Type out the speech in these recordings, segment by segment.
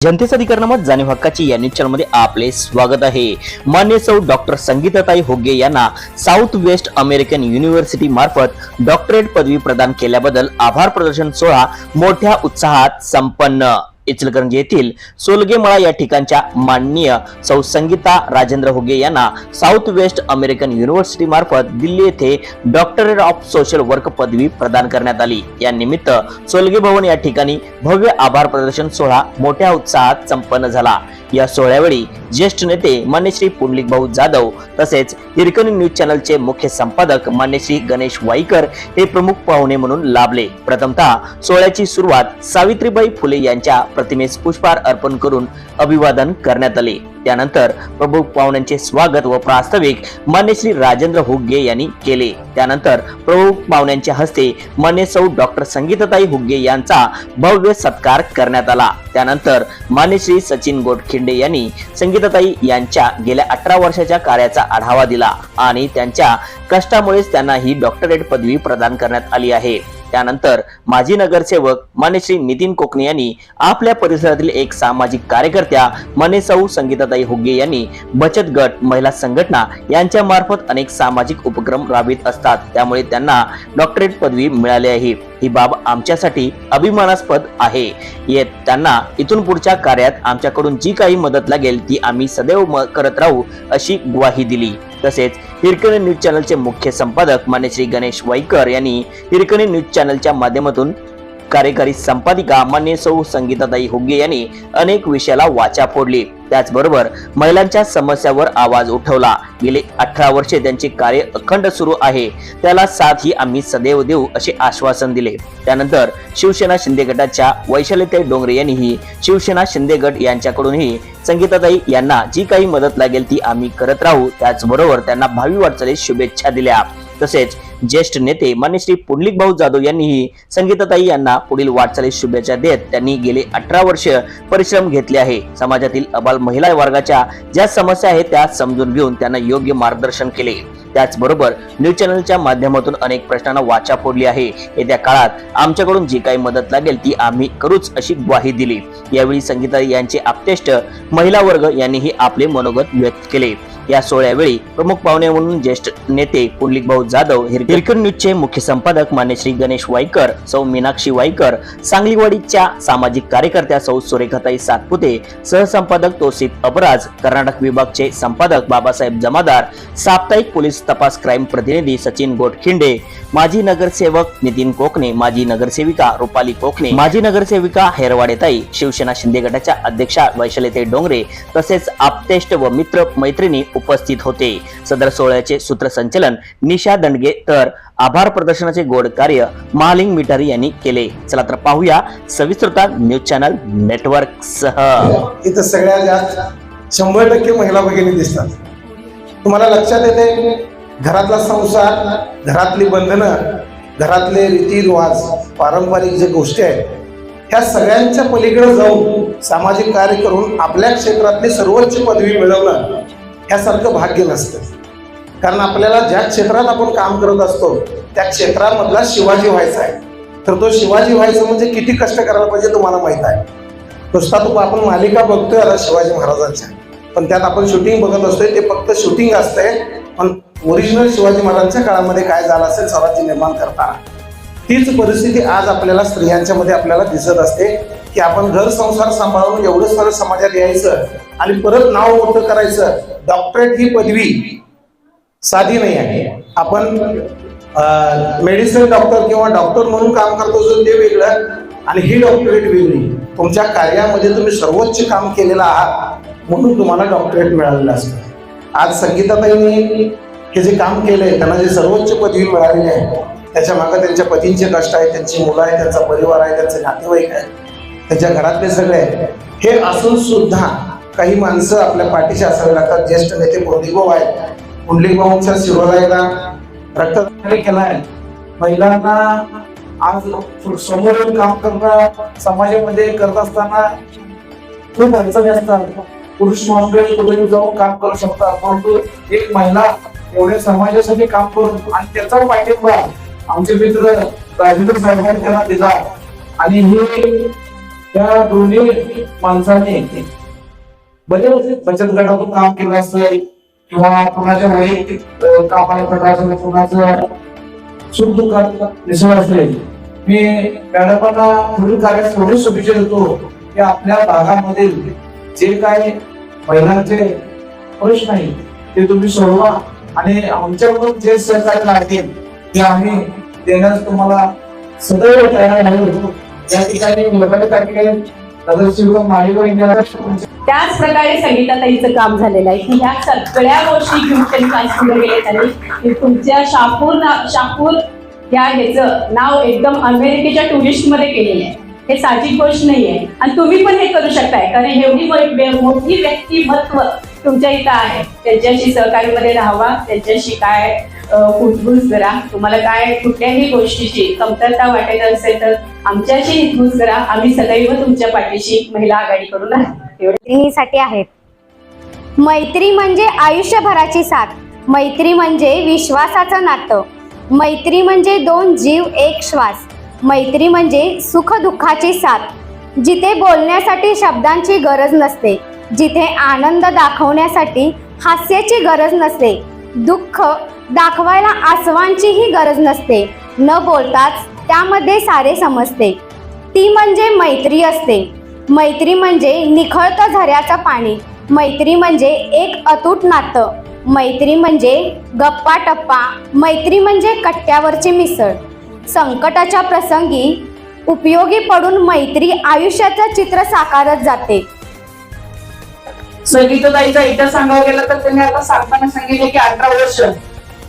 जनतेचा अधिकारनामात जाणीव हक्काची या न्यूज चॅनलमध्ये आपले स्वागत आहे। मान्य सौ डॉक्टर संगीताताई होग्गे यांना साउथ वेस्ट अमेरिकन युनिव्हर्सिटी मार्फत डॉक्टरेट पदवी प्रदान केल्याबद्दल आभार प्रदर्शन सोहळा मोठ्या उत्साहात संपन्न। इचलकरंजी येथील सोलगेमळा या ठिकाणच्या माननीय सौ संगीता राजेंद्र होग्गे यांना साउथ वेस्ट अमेरिकन युनिव्हर्सिटी मार्फत दिल्ली येथे डॉक्टरेट ऑफ सोशल वर्क पदवी प्रदान करण्यात आली। या निमित्त सोलगे भवन या ठिकाणी भव्य आभार प्रदर्शन सोहळा मोठ्या उत्साहात संपन्न झाला। या सोहळ्यावेळी ज्येष्ठ नेते मान्य श्री पुंडलिक भाऊ जाधव तसेच हिरकणी न्यूज चॅनलचे मुख्य संपादक मान्य श्री गणेश वाईकर हे प्रमुख पाहुणे म्हणून लाभले। प्रथमतः सोहळ्याची सुरुवात सावित्रीबाई फुले यांच्या प्रतिमेस पुष्पहार अर्पण करून अभिवादन करण्यात आले। त्यानंतर प्रमुख पाहुण्यांचे स्वागत व प्रास्ताविक मान्य श्री राजेंद्र होग्गे यांनी केले। त्यानंतर प्रमुख पाहुण्यांच्या हस्ते मान्य सौ डॉक्टर संगीताताई होग्गे यांचा भव्य सत्कार करण्यात आला। त्यानंतर मान्य श्री सचिन गोटखिंडे यांनी संगीताताई यांच्या गेल्या 18 वर्षाच्या कार्याचा आढावा दिला आणि त्यांच्या कष्टामुळेच त्यांना ही डॉक्टरेट पदवी प्रदान करण्यात आली आहे। त्यानंतर माजी नगरसेवक मान्य श्री नितीन कोकणे यांनी आपल्या परिसरातील एक सामाजिक कार्यकर्त्या मान्य सौ संगीताताई होग्गे यांनी बचत गट, महिला संघटना यांच्या मार्फत अनेक सामाजिक उपक्रम राबवित असतात, त्यामुळे त्यांना डॉक्टरेट पदवी मिळाली आहे। ही बाब आमच्यासाठी अभिमानास्पद आहे। त्यांना इथून पुढच्या कार्यात आमच्याकडून जी काही मदत लागेल ती आम्ही सदैव करत राहू अशी ग्वाही दिली। तसेच हिरकणी न्यूज चॅनलचे मुख्य संपादक मान्य श्री गणेश वाईकर यांनी हिरकणी न्यूज चॅनलच्या माध्यमातून कार्यकारी संपादिका मान्य सौ संगीताताई होग्गे यांनी अनेक विषयाला वाचा फोडली। त्याचबरोबर महिलांच्या समस्यावर आवाज उठवला। गेले 18 वर्षे त्यांचे कार्य अखंड सुरू आहे, त्याला साथ ही आम्ही सदैव देऊ असे आश्वासन दिले। त्यानंतर शिवसेना शिंदे गटाच्या वैशालीताई डोंगरे यांनीही शिवसेना शिंदे गट यांच्याकडूनही संगीताताई यांना जी काही मदत लागेल ती आम्ही करत राहू, त्याचबरोबर त्यांना भावी वाटचालीस शुभेच्छा दिल्या। तसेच ज्येष्ठ नेते मान्य श्री पुंडलिक भाऊ जाधव यांनीही संगीताताई यांना पुढील वाटचालीस शुभेच्छा देत त्यांनी गेले 18 वर्ष परिश्रम घेतले आहे। समाजातील अबाल महिला वर्गाच्या ज्या समस्या आहेत त्या समजून घेऊन त्यांना योग्य मार्गदर्शन केले। त्याचबरोबर न्यूज चॅनलच्या माध्यमातून अनेक प्रश्नांना वाचा फोडली आहे। येत्या काळात आमच्याकडून जी काही मदत लागेल ती आम्ही करूच अशी ग्वाही दिली। यावेळी संगीताताई यांचे आप्तेष्ट महिला वर्ग यांनीही आपले मनोगत व्यक्त केले। या सोहळ्यावेळी प्रमुख पाहुणे म्हणून ज्येष्ठ नेते पुंडलिक भाऊ जाधव, हिरकणी न्यूजचे मुख्य संपादक मान्य श्री गणेश वाईकर, सौ मीनाक्षी वाईकर, सांगलीवाडीच्या सामाजिक कार्यकर्त्या सौ सुरेखाताई सातपुते, सहसंपादक तौसिफ अबराज, कर्नाटक विभागचे संपादक बाबासाहेब जमादार, साप्ताहिक पोलीस तपास क्राईम प्रतिनिधी सचिन गोटखिंडे, माजी नगरसेवक नितीन कोकणे, माजी नगरसेविका रुपाली कोकणे, माजी नगरसेविका हैरवाडेताई, शिवसेना शिंदे गटाच्या अध्यक्षा वैशालीताई डोंगरे तसेच आप्तेष्ट व मित्र मैत्रिणी उपस्थित होते। सदर सोहळ्याचे सूत्रसंचालन निशा दंडगे तर आभार प्रदर्शनाचे गोड कार्य महालिंग मिठारी यांनी केले। चला तर पाहूया सविस्तरता न्यूज चॅनल नेटवर्क सह। इथं सगळ्यात जास्त 100% महिला भगिनी दिसतात। तुम्हाला लक्षात येते घरातला संसार, घरातली बंधनं, घरातले रीतिरिवाज, पारंपरिक जे गोष्टी आहेत ह्या सगळ्यांच्या पलीकडे जाऊन सामाजिक कार्य करून आपल्या क्षेत्रातली सर्वोच्च पदवी मिळवणं ह्यासारखं भाग्य नसतं। कारण आपल्याला ज्या क्षेत्रात आपण काम करत असतो त्या क्षेत्रामधला शिवाजी व्हायचा आहे, तर तो शिवाजी व्हायचं म्हणजे किती कष्ट करायला पाहिजे तुम्हाला माहित आहे। नुसता तो आपण मालिका बघतोय आता शिवाजी महाराजांच्या, पण त्यात आपण शूटिंग बघत असतोय, ते फक्त शूटिंग असते, पण ओरिजिनल शिवाजी महाराजांच्या काळामध्ये काय झालं असेल स्वराज्य निर्माण करताना तीच परिस्थिती आज आपल्याला स्त्रियांच्या मध्ये आपल्याला दिसत असते की आपण घर संसार सांभाळून एवढं सरळ समाजात यायचं आणि परत नाव मोठं करायचं। डॉक्टरेट ही पदवी साधी नाही आहे। आपण मेडिसिन डॉक्टर किंवा डॉक्टर म्हणून काम करतो जो ते वेगळं आणि ही डॉक्टरेट वेगळी। तुमच्या कार्यामध्ये तुम्ही सर्वोच्च काम केलेलं आहात म्हणून तुम्हाला डॉक्टरेट मिळालेलं असतं। आज संगीताताईंनी हे जे काम केलंय, त्यांना जे सर्वोच्च पदवी मिळालेली आहे त्याच्या मागे त्यांच्या पतींचे कष्ट आहेत, त्यांची मुलं आहेत, त्यांचा परिवार आहे, त्यांचे नातेवाईक आहेत, त्यांच्या घरातले सगळे हे असून सुद्धा काही माणसं आपल्या पाठीशी असावे लागतात। ज्येष्ठ नेते पुंडलिक भाऊ आहेत, पुंडलिक भाऊंच्या शिरोला रक्तदान केलाय। महिलांना आज समोर काम करणं समाजामध्ये करत असताना खूप अडचणी असतात। पुरुष मंडळी कुठेही जाऊन काम करू शकतात, परंतु एक महिला एवढे समाजासाठी काम करून आणि त्याचा पाठिंबा आमचे मित्र राजेंद्र साहेबांनी त्यांना दिला आणि हे त्या दोन्ही माणसाने बरेच बचत गटातून काम केलं असेल किंवा कुणाच्या वैयक्तिक कामाला प्रकाशन कुणाचं सुख दुःखात निसळ असेल. मी मॅडमांना पुढील कार्यात एवढी शुभेच्छा देतो की आपल्या भागामधील जे काय महिलांचे प्रश्न आहे ते तुम्ही सोडवा आणि आमच्याकडून जे सहकार्य लागतील ते आम्ही देण्यास तुम्हाला सदैव तयार आहोत. या ठिकाणी नगरसेविका माळीवर त्याच प्रकारे संगीताताईचं काम झालेलं आहे की ह्या सगळ्या गोष्टी घेऊन त्यांनी काय सुरू केले त्यांनी की तुमच्या शापूर या ह्याचं नाव एकदम अमेरिकेच्या टुरिस्ट मध्ये केलेलं आहे. हे साहजिक गोष्ट नाहीये आणि तुम्ही पण हे करू शकताय कारण एवढी मोठी व्यक्तिमत्व तुमच्या इथं आहे. त्यांच्याशी सहकार्यामध्ये राहावा, त्यांच्याशी काय कुटबुस करा. तुम्हाला काय कुठल्याही गोष्टीची कमतरता वाटत असेल तर आमच्याशी हितगुज करा. आम्ही सदैव तुमच्या पाठीशी महिला आघाडी करून मैत्रिणीसाठी आहेत. मैत्री म्हणजे आयुष्यभराची साथ, मैत्री म्हणजे विश्वासाचं नातं, मैत्री म्हणजे दोन जीव एक श्वास, मैत्री म्हणजे सुख दुःखाची साथ. जिथे बोलण्यासाठी शब्दांची गरज नसते, जिथे आनंद दाखवण्यासाठी हास्याची गरज नसते, दुःख दाखवायला आसवांचीही गरज नसते, न बोलताच त्यामध्ये सारे समजते. ती म्हणजे मैत्री असते. मैत्री म्हणजे निखळतं झऱ्याचं पाणी, मैत्री म्हणजे एक अतूट नातं, मैत्री म्हणजे गप्पा टप्पा, मैत्री म्हणजे कट्ट्यावरची मिसळ. संकटाच्या प्रसंगी उपयोगी पडून मैत्री आयुष्याचं चित्र साकारत जाते. संगीताताईचा इतिहास सांगायला गेला तर त्यांनी आता सांगताना सांगितले की 18 वर्ष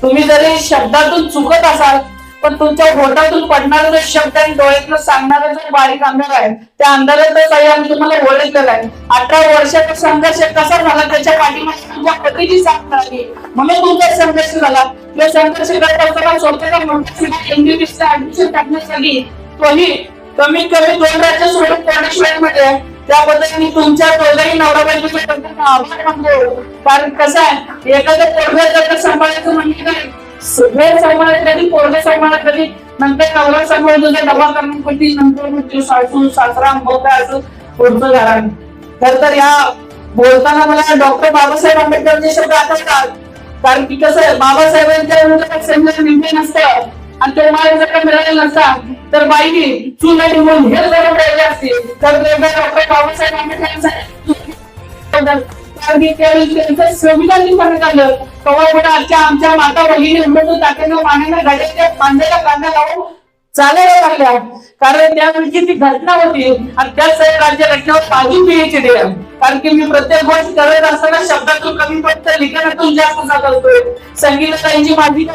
तुम्ही जरी शब्दातून चुकत असाल पण तुमच्या होटातून पडणारा जो शब्द आणि डोळ्यातून सांगणारा जो बारीक अंधार आहे त्या अंधारातच आई आम्ही तुम्हाला ओळखलेला आहे. 18 वर्षाचा संघर्ष कसा झाला त्याच्या पाठीमागे तुमच्या पतीची साथ मिळाली म्हणून तुमचा संघर्ष झाला. या संघर्ष करत असताना स्वतःला MBBS ऍडमिशन टाकण्यासाठी तोही कमीत कमी 2 राज्य सोडून पॉलिशमेंटमध्ये त्याबद्दल मी तुमच्या दोघांनी नवरा बायकोच्या बद्दल आभार मानतो. कारण कसं आहे एखादं पोरगं सांभाळायचं म्हणजे काय सगळे सांभाळत कधी पोरगं सांभाळत कधी नंतर नवरा सांभाळून तुझा डबा करण्यासाठी नंतर सासू सासरा मोठा असं पुढचं घराण. तर या बोलताना मला डॉक्टर बाबासाहेब आंबेडकरचे शब्द आठवतात. कारण की कसं आहे बाबासाहेबांच्या विरोधात संघर्ष निघले नसतं आणि तो मार्ग जर का मिळालेला नसता तर बाईनी चुना निघून हे जर राहिले असतील तर डॉक्टर बाबासाहेब आंबेडकर कारण की त्यावेळी त्यांचं संविधान निर्माण झालं तेव्हा आमच्या माता भगिनी उमेदवार तात्यानं पाण्यानं गाड्याच्या कांद्याला कांदा लावून चालायला लागल्या. कारण त्यावेळी ती घटना होती आणि त्याच राज्य घटनेवर बाजू घ्यायची ते. कारण की मी प्रत्येक गोष्ट करत असताना शब्दातून कमी पडतं लिखाणातून जास्त जातोय. संगीताताईंची माझी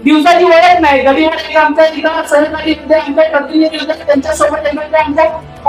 दिवसाची ओळख नाही कधी आमच्या ठिकाणी सहकारी आमच्या प्रतिनिधी त्यांच्यासोबत आमच्या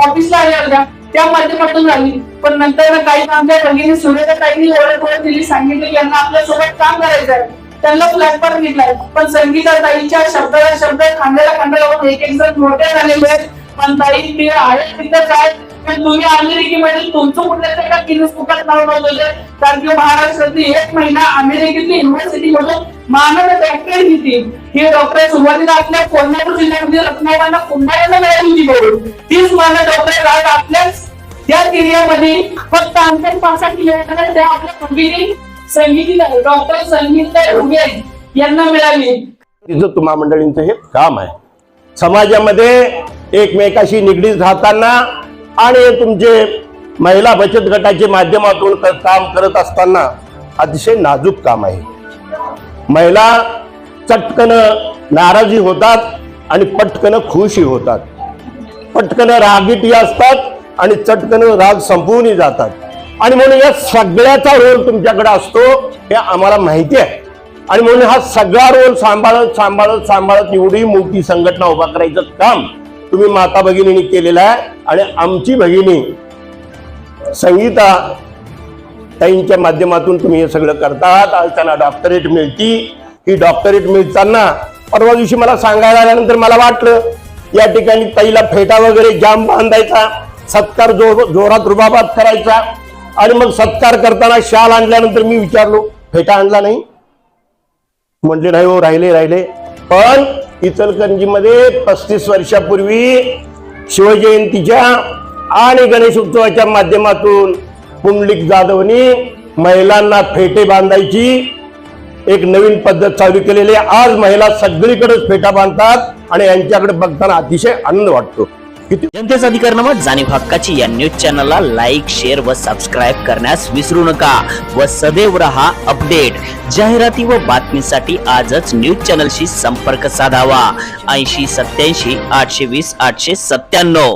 ऑफिसला आल्या होत्या त्या माध्यमातून झाली. पण नंतर काही आमच्या भगिनी सुरेखाताईंनी ओळख दिली सांगितलं यांना आपल्यासोबत काम करायचं आहे त्यांना प्लॅटफॉर्म घेतलाय. पण संगीताताईंच्या शब्दाला शब्द खांद्याला खांदा लावून एक जण मोठे झालेले आहेत. पण ताई ते आहे तिथंच आहे पण तुम्ही अमेरिकेमध्ये तुमचं कुठल्या तरी एका गिनीज बुकात नाव नोंदवलंय. कारण की महाराष्ट्रातली एक महिना अमेरिकेतली युनिव्हर्सिटी मधून मानव डॉक्टरेट घेतली. ही डॉक्टरेट सुरुवातीला आपल्या कोल्हापूर जिल्ह्यामध्ये रत्नागिरीला कुंभाराला मिळाली होती बघून तीच मानव डॉक्टरेट आज आपल्याच त्या एरियामध्ये फक्त आमच्या 5-8 किलोमीटर त्या आपल्या भगिनी संगीत डॉक्टर संगीता उगे यांना मिळाली. तिचं महामंडळींचं हे काम आहे समाजामध्ये एकमेकाशी निगडीत राहताना आणि तुमचे महिला बचत गटाच्या माध्यमातून काम करत असताना अतिशय नाजूक काम आहे. महिला चटकन नाराजी होतात आणि पटकन खुशी होतात, पटकन रागीटी असतात आणि चटकन राग संपवून जातात. आणि म्हणून या सगळ्याचा रोल तुमच्याकडे असतो हे आम्हाला माहिती आहे. आणि म्हणून हा सगळा रोल सांभाळत सांभाळत सांभाळत एवढी मोठी संघटना उभा करायचं काम तुम्ही माता भगिनींनी केलेलं आहे. आणि आमची भगिनी संगीता ताईंच्या माध्यमातून तुम्ही हे सगळं करतात. आज त्यांना डॉक्टरेट मिळती. ही डॉक्टरेट मिळताना परवा दिवशी मला सांगायला आल्यानंतर मला वाटलं या ठिकाणी ताईला फेटा वगैरे जाम बांधायचा, सत्कार जोरात रुबाबात करायचा. आणि मग सत्कार करताना शाल आणल्यानंतर मी विचारलो फेटा आणला नाही म्हटले नाही हो राहिले. पण इचलकरंजीमध्ये 35 वर्षापूर्वी शिवजयंतीच्या आणि गणेश उत्सवाच्या माध्यमातून पुंडलिक जाधवनी महिलांना फेटे बांधायची एक नवीन पद्धत चालू केलेली आहे. आज महिला सगळीकडेच फेटा बांधतात आणि यांच्याकडे बघताना अतिशय आनंद वाटतो. किती जनतेचा अधिकार नामा जाणीव हक्काची या न्यूज चॅनलला लाईक, शेअर व सबस्क्राईब करण्यास विसरू नका व सदैव रहा अपडेट. जाहिराती व बातमीसाठी आजच न्यूज चॅनलशी संपर्क साधावा. 80 87 820 897.